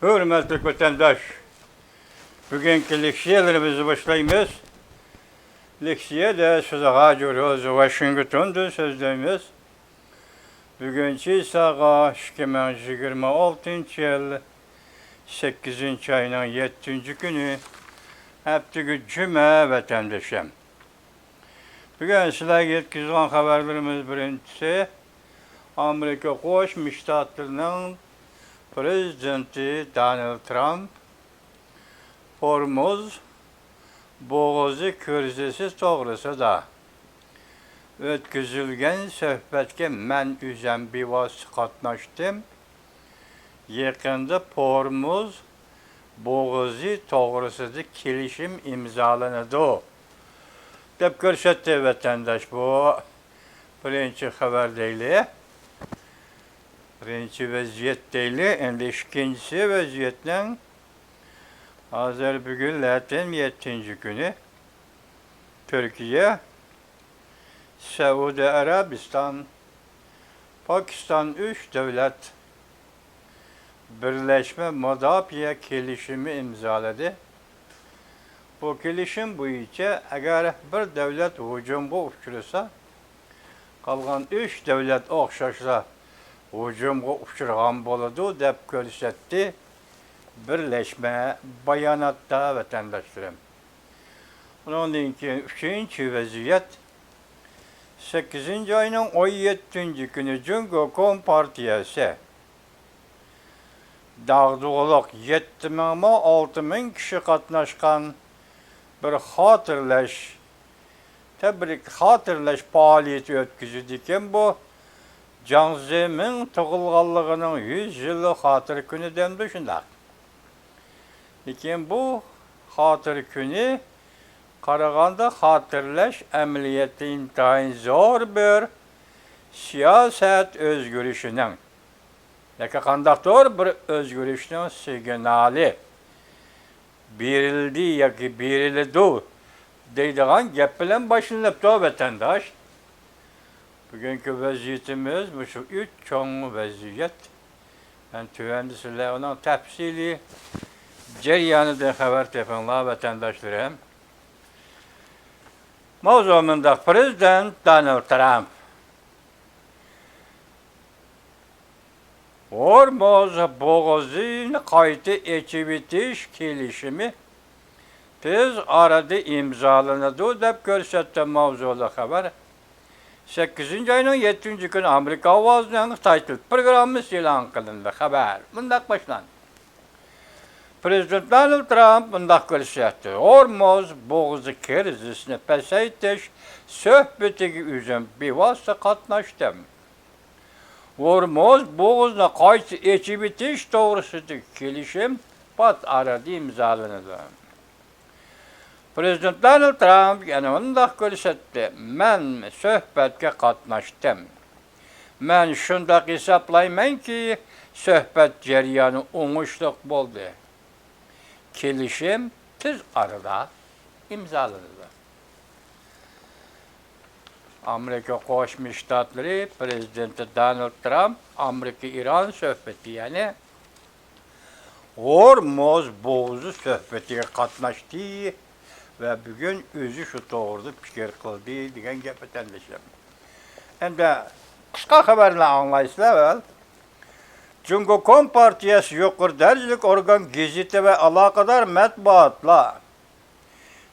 Hürmetli vatandaş, bugünkü leksiyalarımızı başlayımız. Leksiye de Suzağa Coroz, Washington'da sözlerimiz. Bugünkü sağa 2026 yıl 8. ayının 7. günü hepteki cüme vatandaşım. Bugün sizlerle yetkizilən haberlerimiz birincisi, Amerika Qoşmuş Ştatlarının Prezidenti Donald Trump, Hormuz boğazı krizisi toğrısıda ötküzülgen söhbetke mən üzem bivas katnaştım. Yakında Hormuz boğazı toğrısıda kelişim imzalanıdı. Dep görsetti vatandaş bu birinci haber değil. Birinci vaziyet değil, endi ikincisi vaziyetten hazır bugün Latin 7. günü Türkiye, Suudi Arabistan, Pakistan 3 devlet birleşme müdafaa kelişimi imzaladı. Bu kelişim boyunca eğer bir devlet hücumga uçursa, kalan 3 devlet okşaşsa hücumga uçurgan boladı dep görsetti birleşme bayanatta vatandaşlarım. Onun için 3. vaziyet 8. ayının 17. günü Cumhuriyet Kompartiyası dağdığılık 7.000-6.000 kişi katnaşkan bir hatırlaş faaliyeti ötküzüdüken bu Canzem'in tıgılğanlığının 100 yılı hatır günü demdi şundak. Lakin bu hatır günü Qaraganda hatırlaş əməliyyatı intayın zor bir siyaset özgürüşünün, yaka qandaqdır bir özgürüşünün signali berildi yaki berildi deydiğen gep bilen başlanıptı vatandaş. Bugünkü vaziyetimiz bu şu 3 çoğun vaziyet. Ben tüvendisiyle onun tepsili cereyanıdan haber tepenler vatandaşlarım. Mavzumunda Prezident Donald Trump Hormuz boğazını kayıtı ekibitiş kelişimi tez arada imzalanıdı dep görsetti mavzulu haber. 8. ayının 7. günü Amerika Ovası'nın title programı ilan kılındı haber. Bundak başlandı. Prezident Donald Trump bundak görsetti. Hormuz boğazı krizisini pesaytiş söhbetigi üzüm bivası katnaştım. Hormuz boğazına kayıtı ekibitiş doğrusudaki kelişim pat arada imzalanıdı. Prezident Donald Trump yani bundak görsetti. Men söhbetke katnaştım. Men şundak hesaplayman ki söhbet cereyanı oңuşluk boldu. Kelişim tez arada imzalandı. Amerika Qoşmuş Ştatları Prezidenti Donald Trump, Amerika-İran söhbeti yani Hormuz boğazı söhbetiye katnaştı ve bugün özü şu doğruda fikir kıldı degan gap vatandaşlarım. Endi kısa haberle anlaysızlar. Cumhuriyet Kompartiyası yuqori dereceli organ gazete ve alakadar matbuatla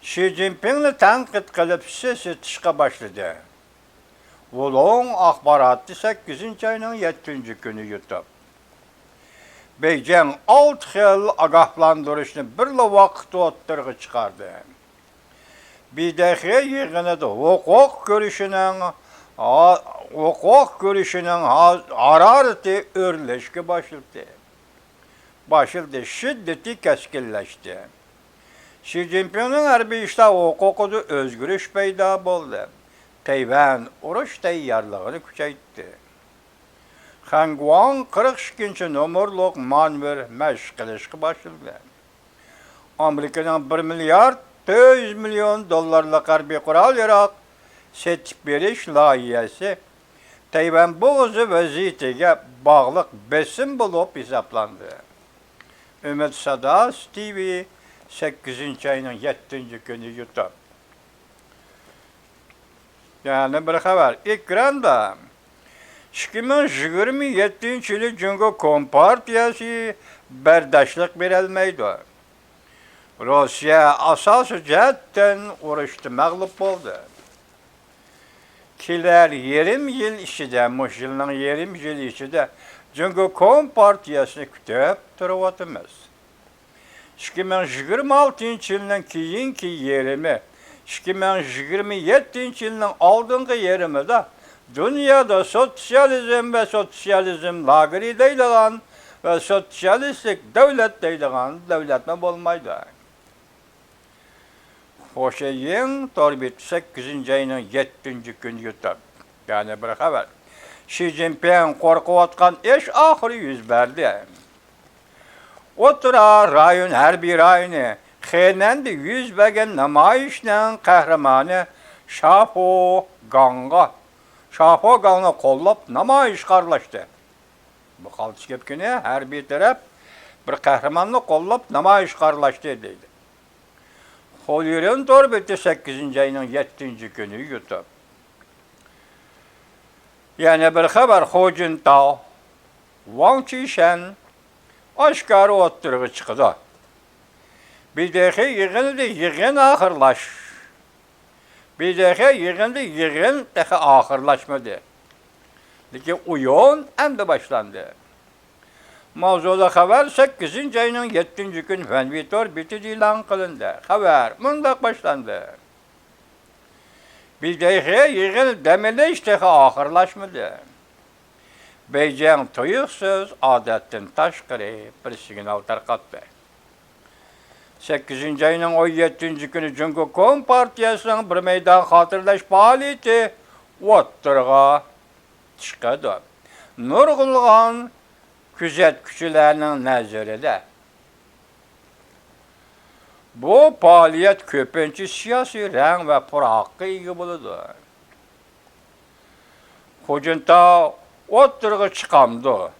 Xi Jinping'ni tanqid qilib sesitishga başladı. Ulon axbaratı 8. ayının 7. günü YouTube. Beijing 6 yıl agahlandırışını birla vaqt o'ttirg'i çıkardı. Bidahi yığınıda hukuk görüşünün harareti örleşke başladı. Şiddeti keskinleşti. Xi Jinping'in harbiy ishlar huquqida özgürlüş paydo bo'ldi. Tayvan urush tayyorligini kuchaytirdi. Hangguang 42 nomerlik manevr mashq qilishga boshladi. Amerikaning 1 milyard 400 milyon dollarlik harbiy qurol-yarog' setib berish loyihasi Tayvan boğazı vaziyetiga bog'liq besim bo'lib hisoblandı. Ümit Sadas TV 8. ayının 7. günü YouTube. Yani bir haber. Ekranda 2027 yılı Cumhuriyet Kompartiyası berdaşlık verilmeydi. Rusya asası cihetten uğraştı, mağlup oldu. Kiler 20 yıl içinde, muş yılın 20 yıl içinde Cumhuriyet Kompartiyasını kütüp duruvatımız. 2026 yılının keyinki yerimi, 2027 yılının aldığınki yerimi de dünyada sosyalizm ve sosyalizm lageri deydiğin ve sosyalistik devlet deydiğin devletme olmaydı. Hoşeyin torbit 8. ayının 7. günü YouTube. Yani bir haber. Xi Jinping korkuvatkan iş ahırı yüz verdi. Otura rayon her bir rayonu xenendi yüz vergen namayişinin kahramanı Şapo Gang'a kollap namayiş karlaştı. Bu kalçı kepkine her bir taraf bir kahramanını kollap namayiş karlaştı dedi. Holyerin torbeti 8. ayının 7. günü YouTube. Yani bir haber Hocun Tao, Wang Qishan aşkarı oturuğu çıkdı. Bir defa yığın ahırlaş. Bir defa yığın daha ahırlaşmadı. Lakin uyun hem de başlandı. Mavzuda haber 8. ayının 7. gün Fenvitor biti ilan kılındı. Haber mundak başlandı. Bir defa yığın demeli işte ahırlaşmadı. Beycan tuyuksuz adetin taşkırı bir signal tarkattı. 8. ayının 17. günü Cumhuriyet Kompartiyası'nın bir meydan hatırlaş faaliyeti oturuğa çıkadı. Nurgulgan küzet küçülerinin nazarında. Bu faaliyet köpüncü siyasi renk ve pırakı iyi buludu. Hocunta oturuğa çıkamdı.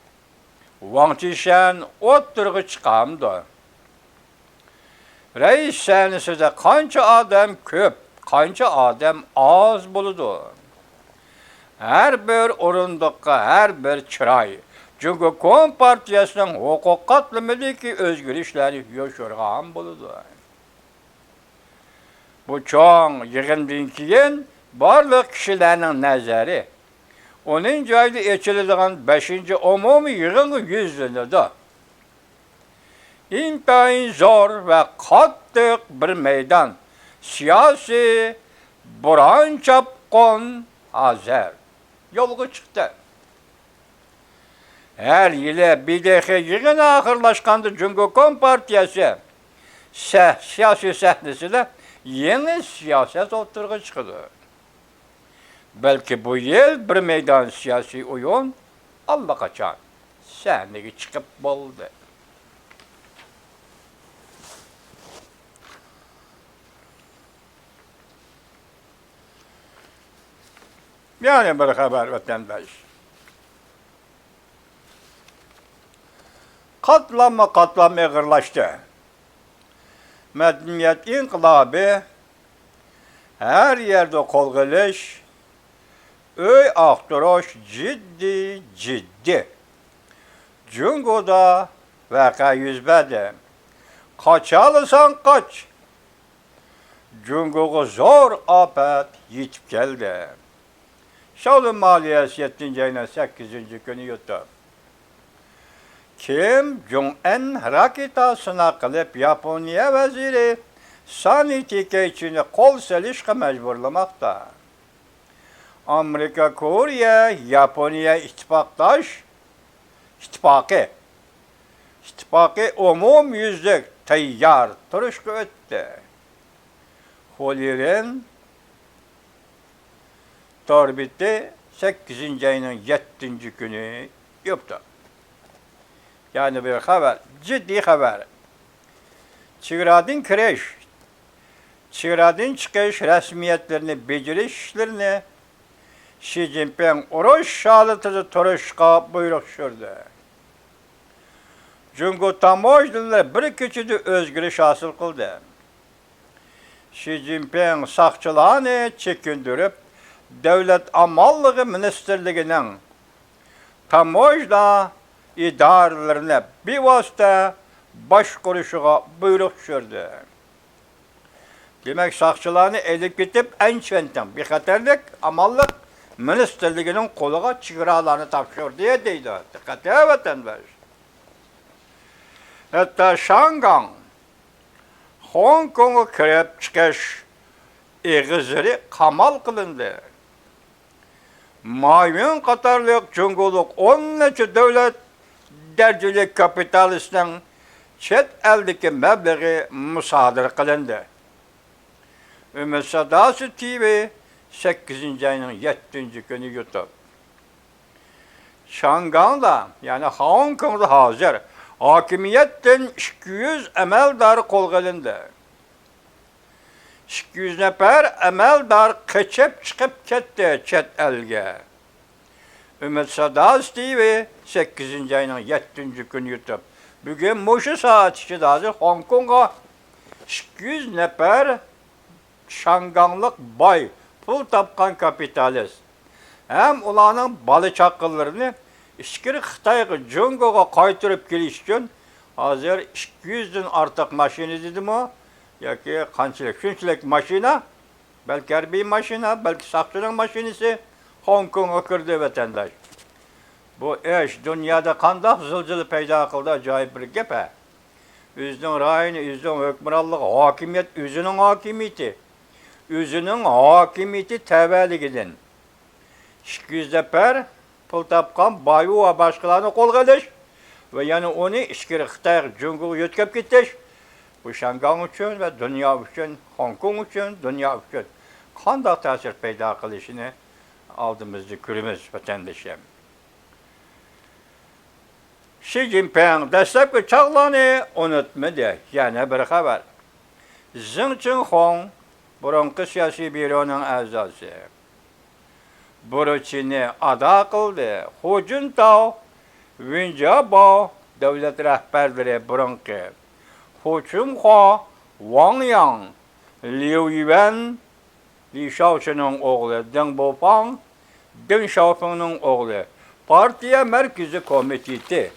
Wang Qishan oturuğa çıkamdı. Reis senisinde kança adam köp, kança adam az buludu. Her bir orundukka, her bir çıray, Cumhuriyet Kompartiyası'nın hukuk katlimideki özgürlükleri yaşargan buludu. Bu çoğun yığından keyin barlık kişilerin nazarı, onun cayda içildiğin 5. umumi yığın yüzünde İntayın zor ve kattık bir meydan, siyasi buran çapkın hazır. Yolgu çıktı. Her yılı bir defa yığın ahırlaşkandı Cumhuriyet Kompartiyası siyasi sahnesinde yeni siyaset oturuğa çıktı. Belki bu yıl bir meydan siyasi oyun allakaçan sahneye çıkıp buldu. Yani bir haber vatandaş. Katlanma ağırlaştı. Medeniyet inkılabı her yerde kolguluş, öy aktaroş ciddi. Cungo'da vaka yüzbedi. Kaçalısan kaç. Cungo'ya zor afet yitip geldi. Şaolun Maliyesi 7. ayının 8. günü YouTube. Kim Jong-un raketasına kılıp Japonya veziri Sani Tikeichi'ni kol selişke mecburlamakta. Amerika, Kore, Japonya ittifakı umum yüzlük tayyar turuşku öttü. Holyerin torbiti 8. ayının 7. günü yaptı. Yani bir haber, ciddi haber. Çığradın kreş, Çığradın çıkış resmiyetlerini, beceriş Xi Jinping oruç şalıtıcı turuşka buyruk sürdü. Cungo tamoyillar bir kechada o'zgarish hosil qildi. Xi Jinping saqchilarni chekindirib, davlat amolligi ministerligining tamoyila idoralarini bevosita boshqarishiga buyruq tushirdi. Demek saqchilarni elib ketib, Anchventin bexatarlik amallik ministerligining qo'liga chegaralarni topshirdi deydi. Diqqat vatandosh. Hatta Shangang, Hong Kong'a kirib chiqish egizlari qamal qilindi. Maymun qatorliq Jungoluk 10 necha davlat darajali kapitalistning chet eldagi mablag'i musodara qilindi. Ümit Sadası TV 8. ayının 7. günü YouTube. Şangang'da yani Hong Kong'da hazır hakimiyetten 200 emeldar qo'lga olindi. 200 nafar emeldar kaçıp çıkıp ketdi chet elga. Ümit Sadası TV 8. ayının 7. günü YouTube. Bugün muşu saat içinde hazır Hong Kong'a 200 nafar Şanganglık bay, pul tapkan kapitalist. Hem ulanın balı çakıllarını iskiri Xitayga, Jungo'ga qaytırıp kelish için hazır 200'den artık maşini dedim o, ya ki qanchalik, shunchalik maşina, belki harbiy maşina, belki saqchining maşinisi Hong Kong'a kirdi vatandaş. Bu ish dünyada qandaq zilzila paydo qildi, ajoyib bir gap. O'zining rayoni, o'zining hukmronligi, hokimiyat o'zining hokimiyati. Özünün hakimiyeti təvəligidən 200 nəfər pul tapqan bayu və başqalarını qolğa ediş və yəni onu iskiri Xitay Jungo'ya yetkəb getiş. Bu Şangang üçün və dünya üçün, Hong Kong üçün, dünya üçün qandaq təsir peyda qilishini aldığımızda görürüz vətəndaşım. Xi Jinping dəstəbki çağlarını unutmadı. Yəni bir xəbər. Xing Jinping burunqi siyosiy byuroning a'zosi. Burchini ado qildi. Hu Jintao, Wen Jiabao davlat rahbarlari burunqi. Hu Chunhua, Wang Yang, Liu Yuan, Li Shaoqining o'g'li Deng Bopang, Deng Xiaopingning o'g'li partiya markaziy komiteti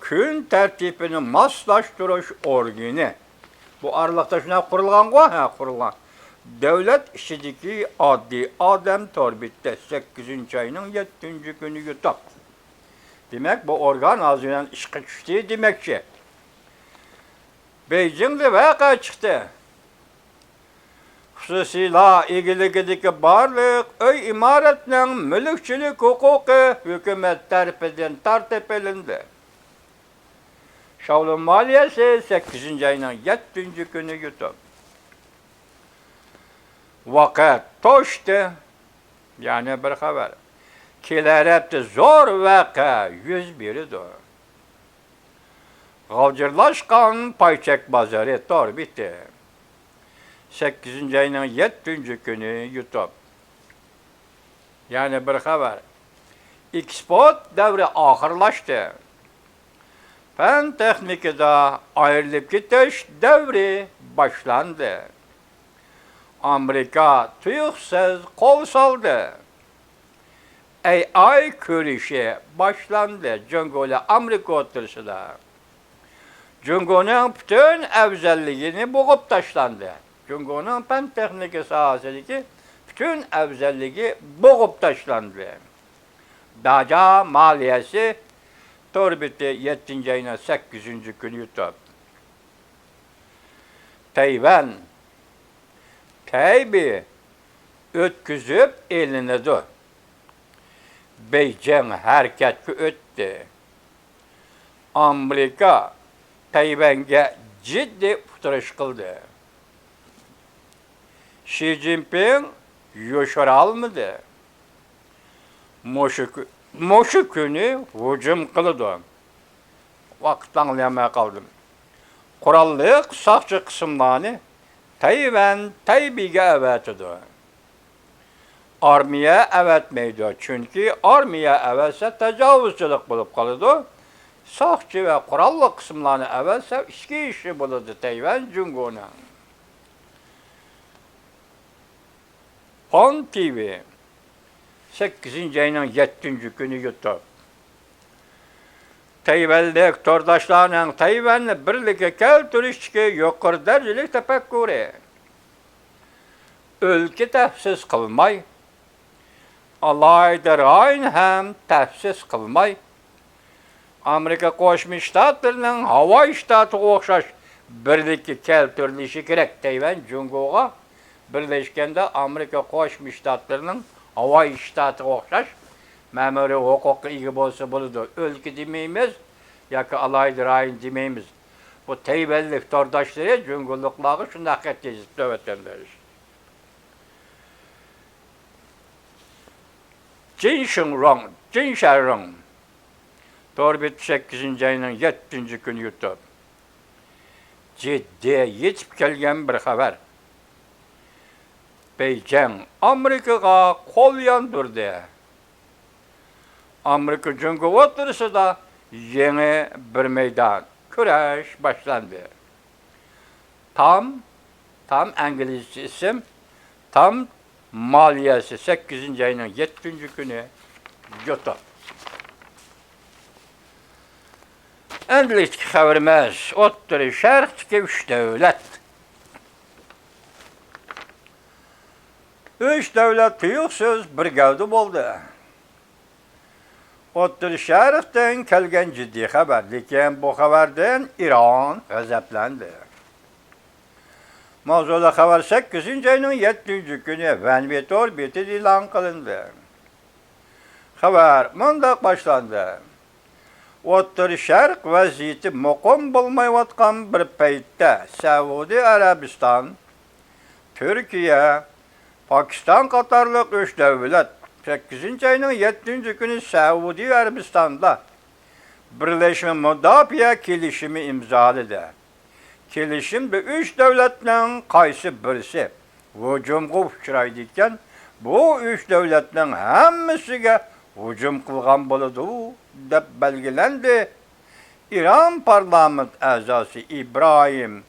kun tartibini moslashtirish organi. Bu aralıqda şuna qurulğan qoy, qurulğan. Devlet işideki adli adam torbitdə 8. ayının 7. günü yutab. Demek bu organ azından işqə düşdü demek ki. Beijing'de vaka çıktı. Xüsusilə ilgiligideki barlıq öy imaretinin mülkçilik hukuku hükümet tərəfindən tartib edildi. Şavlun maliyesi 8. ayının 7. günü yutab. Vakit toştu, yani bir haber. Kilerepti zor vaka 101'idir. Gavcırlaşkan payçek bazarı tor bitti. 8. ayının 7. günü yutab. Yani bir haber. Export devri ahırlaştı. Fen texnikada ayrılıp gidiş devri başlandı. Amerika tuyuksuz kol saldı. AI körüşü başlandı Jungo'yla Amerika oturuşunda. Jungo'nun bütün evzelliğini boğup taşlandı. Jungo'nun fen texniki sahasındaki bütün evzelliği boğup taşlandı. Daca maliyesi Torbitti 7. ayına 8. günü yutab. Tayvan Tayb'i ötküzüp elinidir. Beijing hareketki öttü. Amerika Tayvan'a ciddi futuriş kıldı. Xi Jinping yoşaralmadı. Moşu günü hücum kıldı. Vakit anlayamaya kaldım. Kurallık saqçı kısımlarını Tayvan Tayb'iga əvətidir. Armiya əvətməydi. Çünki armiya əvətsə təcavüzçülük bulub qalıdı. soqchi va qurolli qismlarni avvalsa ichki ishi bo'ladi Tayvan Jungo'ning. Pon TV 8 ayning 7 kuni YouTube. Tayvanlik tordoshlarning Tayvanni birlikka keltirishga yuqori darajali tafakkuri. O'lka tafsiz qilmay, alayda rayon ham tafsiz qilmay, Amerika Qo'shma Shtatlarining Havay shtatiga o'xshash birlikka keltirilishi kerak. Tayvan Jungo'ga birlashganda Amerika Qo'shma Shtatlarining Havay shtatiga o'xshash ma'muriy huquqqa ega bo'lsa bo'ladi. O'lka demaymiz yoki alayda rayon demaymiz. Bu Tayvanlik tordoshlari Jungo'liklarga shunday yetkazib o'tganlar. Jinsharong 8 ayning 7 kuni YouTube. Ciddi yetib kelgan bir xabar. Beijing Amerikaga qo'l yondirdi. Amerika Jungo o'rtasida yangi bir maydon kurash boshlandi. Tam İngilizce isim, tam maliyesi 8 ayının 7 günü YouTube. Endilikki xabarimiz O'rta Sharqdagi 3 davlat. 3 davlat tuyuqsiz bir gavda bo'ldi. O'rta Sharqdan kelgan jiddiy xabar, lekin bu xabardan Iron g'azablandi. Mavzuli xabar 8 ayning 7 kuni Vanvetor betida e'lon qilindi. Xabar mundaq boshlandi. O'rta Sharq vaziyati muqim bo'lmayotgan bir paytda Saudiya Arabiston, Turkiya, Pokiston qatorliq 3 davlat 8 ayning 7 kuni Saudiya Arabistonda Birleşme Mudofaa kelishimi imzoladi. Kelishimda 3 davlatning qaysi birisi hujumga uchraydi ekan, bu 3 davlatning hammasiga hujum qilgan bo'ladi deb belgilandi. İran parlament a'zosi İbrahim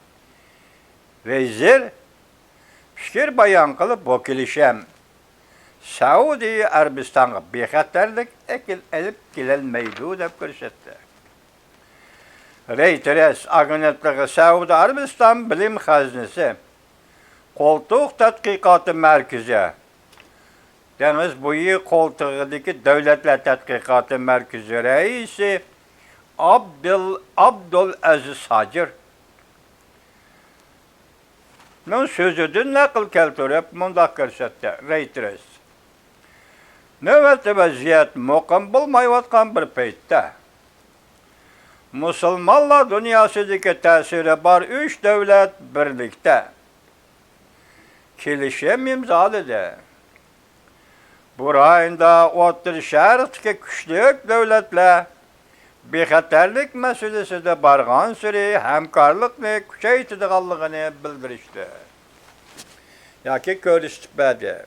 Vezir fikr bayon qilib, bu kelishim Saudiya Arabistonga bexatarlik elib kelolmaydi deb ko'rsatdi. Reuters agentligi Saudiya Arabiston bilim xazinasi qo'ltiq tadqiqoti markazi Dengiz bo'yi qo'ltig'idagi davlatlar tadqiqoti markazi raisi Abdul Aziz Hajir so'zidan naql keltirib mundoq ko'rsatdi. Reuters navbatda vaziyat muqim bo'lmayotgan bir paytda Musulmonlar dunyosidagi ta'siri bor 3 davlat birlikda kelishim imzoladi. Bu rayonda O'rta Sharqdagi kuchli davlatlar bexatarlik masalasida barg'on sari hamkorlikni kuchaytirganligini bildirishdi. Yoki ko'rsatdi.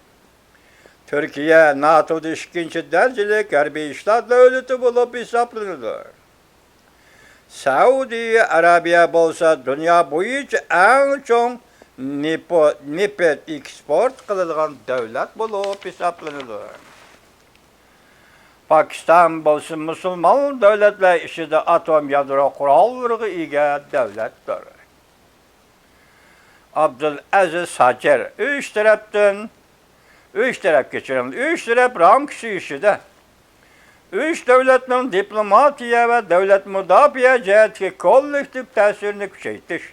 Turkiya NATO'da 2 darajali harbiy ishlar davlati bo'lib hisoblanadi. Saudiya Arabiya bo'lsa dunyo bo'yicha eng chong nefet eksport qiladigan davlat bo'lib hisoblanadi. Pokiston bo'lsa musulmon davlatlar ichida atom yadro qurollariga ega davlatdir. Abdul Aziz Hajir 3 taraf ramkisi ishida 3 davlatning diplomatiya va davlat mudofaa jihatiga kollektiv ta'sirini kuchaytirish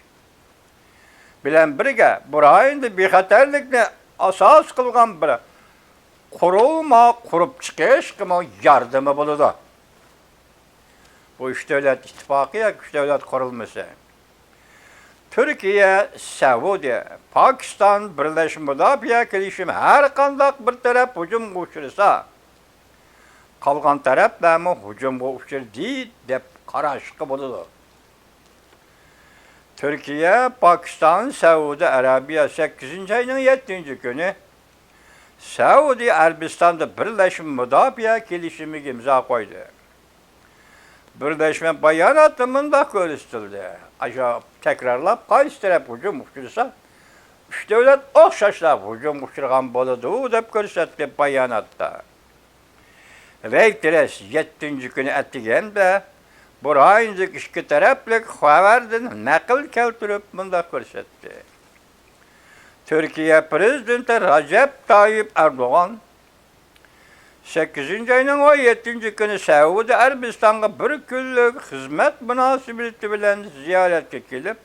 bilan birga bu rayonda bexatarlikni asos qilgan bir qurilma qurib chiqishga yordami bo'ladi. Bu 3 davlat ittifoqi yoki 3 davlat qurilmasi Turkiya, Saudiya, Pokiston birlashma mudofaa kelishimi har qanday bir taraf hujumga uchrasa, qolgan taraflarni hujumga uchradi deb qarashga bo'ladi. Turkiya, Pokiston, Saudiya Arabiya 8 ayning 7 kuni Saudiya Arabistonda birlashma mudofaa kelishimiga imzo qo'ydi. Birleşme bayanatımında görüştüldü. Aşağı tekrarlap qaysı taraf hücum uçursa, üç devlet okşaşlap hücum uçurgan boludu dep görsetdi bayanatda. Reykteres 7. günü ettigende, burayıncık iki taraflık haberdin nakil keltirip bunda görsetti. Türkiye Prezidenti Recep Tayyip Erdoğan 8. ayının 17. günü Saudi Arabistan'a bir günlük hizmet münasebeti bilen ziyaretke gelip,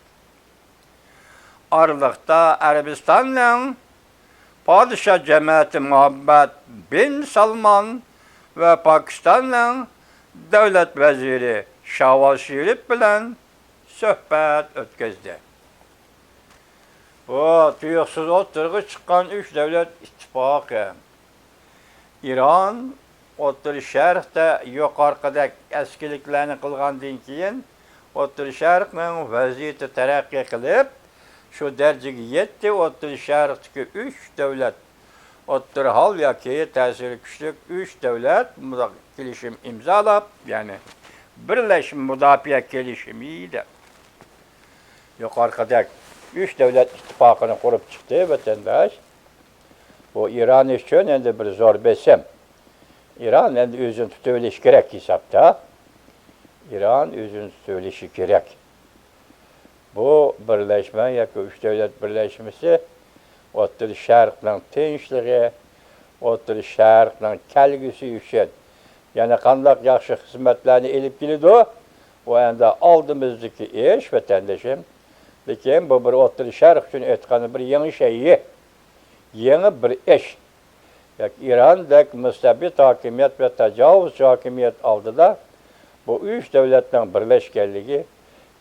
Aralıkta Arabistan'la Padişah Cemaati Muhammed bin Salman ve Pakistan'la Devlet Veziri Şahbaz Şerif bilen söhbet ötküzdü. Bu tuyuksuz oturgu çıkan üç devlet ittifakı. İran, O'rta Sharqda yuqorqidek eskiliklarni qilgandan keyin O'rta Sharqning vaziyati taraqqiy qilib, shu darajaga yetdi. O'rta Sharqdagi 3 davlat, o'rta hal yoki ta'siri kuchli 3 davlat kelishim imzolab, ya'ni birlashma mudofaa kelishimida yuqorqidek 3 davlat ittifaqini qurib chiqdi vatandosh. Bu İran için endi bir zor besem. İran endi özünü tutuveliş gerek hesapta. İran özünü tutuveliş gerek. Bu birleşme, yoki üç devlet birleşmesi, O'rta Sharqning tinchliği, O'rta Sharqning kelgusi uchun yana qanday yaxshi xizmatlarni elib keladi, bu endi oldimizdagi ish vatandoshim. Lekin bu bir O'rta Sharq uchun aytgani bir yangi şey. Yeni bir iş. İran'daki müstabit hakimiyet ve tecavüz hakimiyet aldı da bu üç devletten birleşkenliği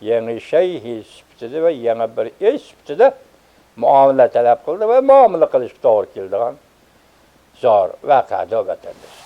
yeni şey hispitidi ve yeni bir iş hispitidi muamele talep kıldı ve muamele kılışıp doğru kildiğin zor vakadı vatandaş.